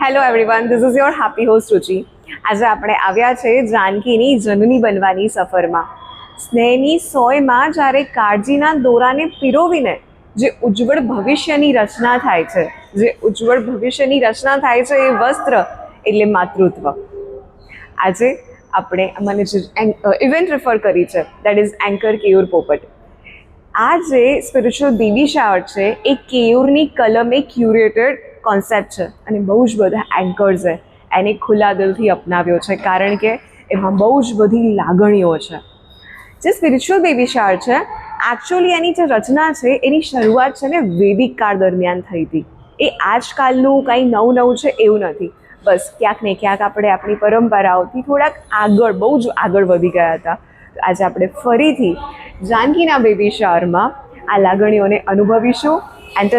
Hello everyone, this is your happy host Ruchi. આજે આપણે આવ્યા છે જાનકીની જનની બનવાની સફરમાં. સ્નેહની સોયમાં જ્યારે કાળજીના દોરાને પીરોવીને જે ઉજ્જવળ ભવિષ્યની રચના થાય છે, એ વસ્ત્ર એટલે માતૃત્વ. આજે આપણે મને જે ઇવેન્ટ રેફર કરી છે, દેટ ઇઝ એન્કર કેયુર પોપટ. આ જે સ્પિરિચ્યુઅલ બેબી શાવર છે એ કેયુરની કલમે ક્યુરેટેડ કોન્સેપ્ટ છે અને બહુ જ બધા એન્કર્સે એને ખુલ્લા દિલથી અપનાવ્યો છે, કારણ કે એમાં બહુ જ બધી લાગણીઓ છે. જે સ્પિરિચ્યુઅલ બેબી શાવર છે, એકચ્યુઅલી એની જે રચના છે એની શરૂઆત છે ને વૈદિક કાળ દરમિયાન થઈ હતી. એ આજકાલનું કંઈ નવું છે એવું નથી. બસ ક્યાંક ને ક્યાંક આપણે આપણી પરંપરાઓથી થોડાક બહુ જ આગળ વધી ગયા હતા. આજે આપણે ફરીથી જાનકીના બેબી શાવરમાં આ લાગણીઓને અનુભવીશું.